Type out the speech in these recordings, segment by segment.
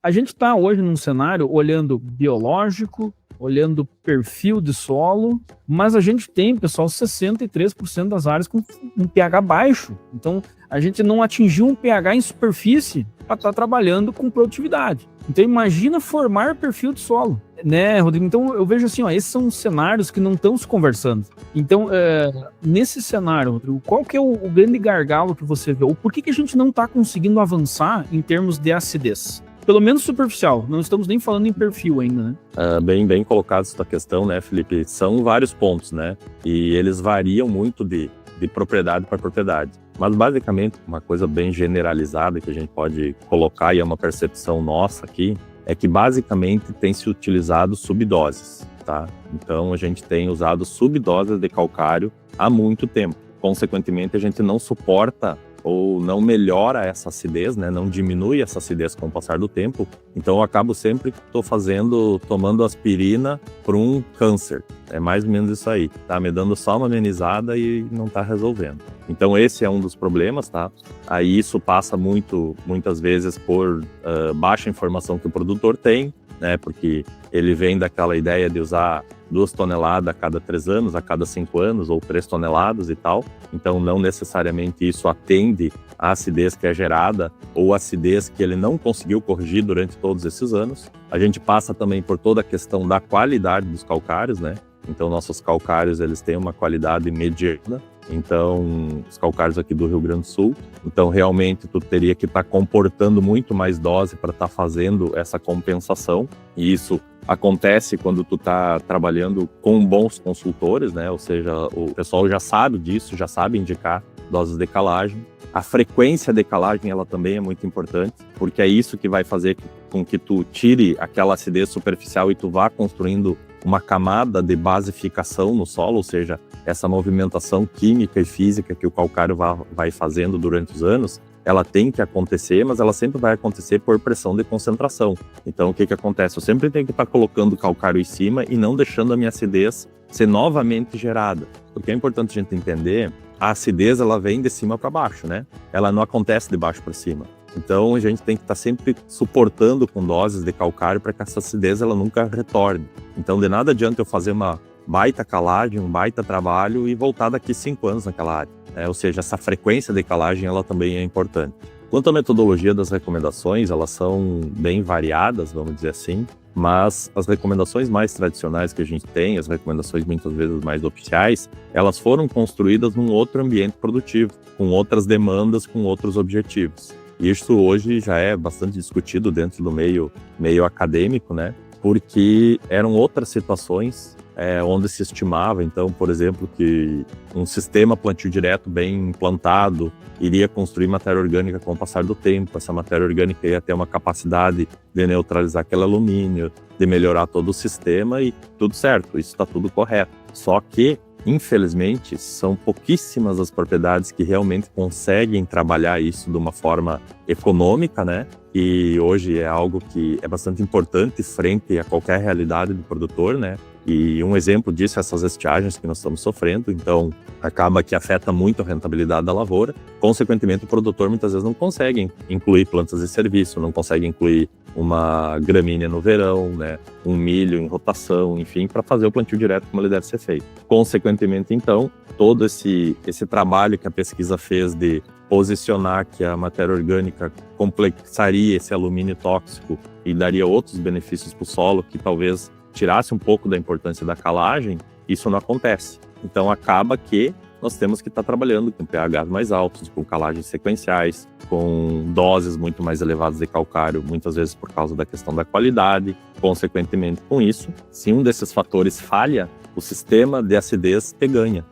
A gente está hoje num cenário olhando biológico, olhando perfil de solo, mas a gente tem, pessoal, 63% das áreas com um pH baixo. Então, a gente não atingiu um pH em superfície para estar trabalhando com produtividade. Então, imagina formar perfil de solo, né, Rodrigo? Então, eu vejo assim, ó, esses são cenários que não estão se conversando. Então, nesse cenário, Rodrigo, qual que é o grande gargalo que você vê? Ou por que a gente não está conseguindo avançar em termos de acidez? Pelo menos superficial, não estamos nem falando em perfil ainda, né? Bem colocado essa questão, né, Felipe? São vários pontos, né? E eles variam muito de propriedade para propriedade. Mas, basicamente, uma coisa bem generalizada que a gente pode colocar, e é uma percepção nossa aqui, é que, basicamente, tem se utilizado subdoses, tá? Então, a gente tem usado subdoses de calcário há muito tempo. Consequentemente, a gente não suporta ou não melhora essa acidez, né? Não diminui essa acidez com o passar do tempo. Então eu acabo sempre tomando aspirina para um câncer. É mais ou menos isso aí. Tá me dando só uma amenizada e não tá resolvendo. Então esse é um dos problemas, tá? Aí isso passa muitas vezes por baixa informação que o produtor tem, né? Porque ele vem daquela ideia de usar 2 toneladas a cada 3 anos, a cada 5 anos, ou 3 toneladas e tal. Então, não necessariamente isso atende à acidez que é gerada ou a acidez que ele não conseguiu corrigir durante todos esses anos. A gente passa também por toda a questão da qualidade dos calcários, né? Então, nossos calcários, eles têm uma qualidade mediana. Então, os calcários aqui do Rio Grande do Sul. Então, realmente, tu teria que estar comportando muito mais dose para estar fazendo essa compensação. E isso acontece quando tu tá trabalhando com bons consultores, né? Ou seja, o pessoal já sabe disso, já sabe indicar doses de calagem. A frequência de calagem, ela também é muito importante, porque é isso que vai fazer com que tu tire aquela acidez superficial e tu vá construindo uma camada de basificação no solo, ou seja, essa movimentação química e física que o calcário vai fazendo durante os anos, ela tem que acontecer, mas ela sempre vai acontecer por pressão de concentração. Então, o que acontece? Eu sempre tenho que estar colocando o calcário em cima e não deixando a minha acidez ser novamente gerada. Porque é importante a gente entender, a acidez ela vem de cima para baixo, né? Ela não acontece de baixo para cima. Então, a gente tem que estar sempre suportando com doses de calcário para que essa acidez ela nunca retorne. Então, de nada adianta eu fazer uma baita calagem, um baita trabalho e voltar daqui 5 anos naquela área. Ou seja, essa frequência de calagem ela também é importante. Quanto à metodologia das recomendações, elas são bem variadas, vamos dizer assim, mas as recomendações mais tradicionais que a gente tem, as recomendações muitas vezes mais oficiais, elas foram construídas num outro ambiente produtivo, com outras demandas, com outros objetivos. E isso hoje já é bastante discutido dentro do meio acadêmico, né? Porque eram outras situações onde se estimava, então, por exemplo, que um sistema plantio direto bem implantado iria construir matéria orgânica com o passar do tempo. Essa matéria orgânica ia ter uma capacidade de neutralizar aquele alumínio, de melhorar todo o sistema e tudo certo, isso está tudo correto. Só que, infelizmente, são pouquíssimas as propriedades que realmente conseguem trabalhar isso de uma forma econômica, né? E hoje é algo que é bastante importante frente a qualquer realidade do produtor, né? E um exemplo disso é essas estiagens que nós estamos sofrendo, então acaba que afeta muito a rentabilidade da lavoura. Consequentemente, o produtor muitas vezes não consegue incluir plantas de serviço, não consegue incluir uma gramínea no verão, né, um milho em rotação, enfim, para fazer o plantio direto como ele deve ser feito. Consequentemente, então, todo esse trabalho que a pesquisa fez de posicionar que a matéria orgânica complexaria esse alumínio tóxico e daria outros benefícios para o solo, que talvez tirasse um pouco da importância da calagem, isso não acontece. Então acaba que nós temos que estar trabalhando com pH mais altos, com calagens sequenciais, com doses muito mais elevadas de calcário, muitas vezes por causa da questão da qualidade. Consequentemente, com isso, se um desses fatores falha, o sistema de acidez te ganha,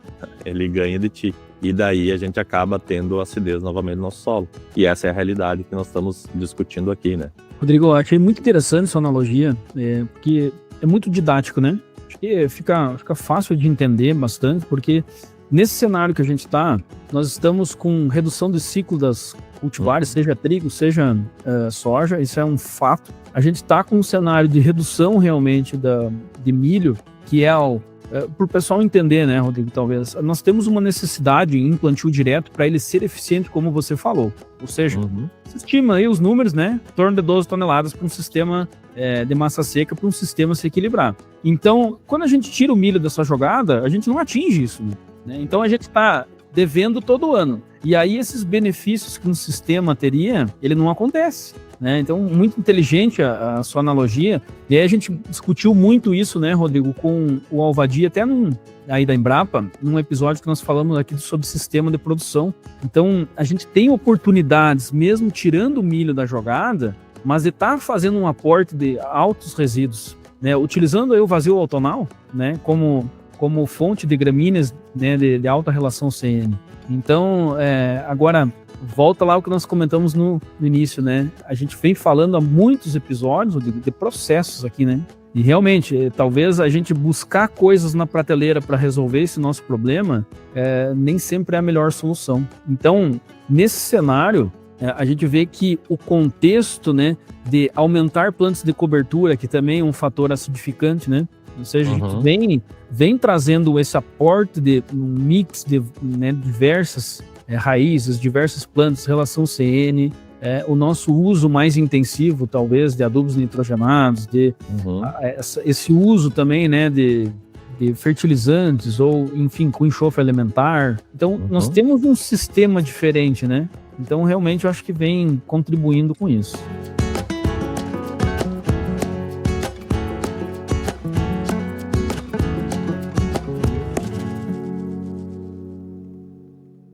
ele ganha de ti. E daí a gente acaba tendo acidez novamente no nosso solo. E essa é a realidade que nós estamos discutindo aqui, né? Rodrigo, eu achei muito interessante essa analogia, porque é muito didático, né? Acho que fica fácil de entender bastante, porque nesse cenário que a gente está, nós estamos com redução de ciclo das cultivares, seja trigo, seja soja, isso é um fato. A gente está com um cenário de redução realmente de milho, que é para o pessoal entender, né, Rodrigo, talvez, nós temos uma necessidade em plantio direto para ele ser eficiente, como você falou. Ou seja, você estima aí os números, né, em torno de 12 toneladas para um sistema de massa seca, para um sistema se equilibrar. Então, quando a gente tira o milho dessa jogada, a gente não atinge isso, né? Então, a gente está devendo todo ano. E aí, esses benefícios que um sistema teria, ele não acontece, né? Então, muito inteligente a sua analogia. E aí, a gente discutiu muito isso, né, Rodrigo, com o Alvadi, até aí da Embrapa, num episódio que nós falamos aqui sobre sistema de produção. Então, a gente tem oportunidades, mesmo tirando o milho da jogada, mas ele está fazendo um aporte de altos resíduos, né? Utilizando aí o vazio outonal, né, como fonte de gramíneas, né, de alta relação CN. Então, agora, volta lá o que nós comentamos no início, né? A gente vem falando há muitos episódios de processos aqui, né? E realmente, talvez a gente buscar coisas na prateleira para resolver esse nosso problema nem sempre é a melhor solução. Então, nesse cenário, a gente vê que o contexto, né, de aumentar plantas de cobertura, que também é um fator acidificante, né? Ou seja, a gente vem trazendo esse aporte de um mix de, né, diversas raízes, diversas plantas, relação CN, o nosso uso mais intensivo, talvez, de adubos nitrogenados, esse uso também, né, de fertilizantes, ou, enfim, com enxofre elementar. Então, nós temos um sistema diferente, né? Então, realmente, eu acho que vem contribuindo com isso.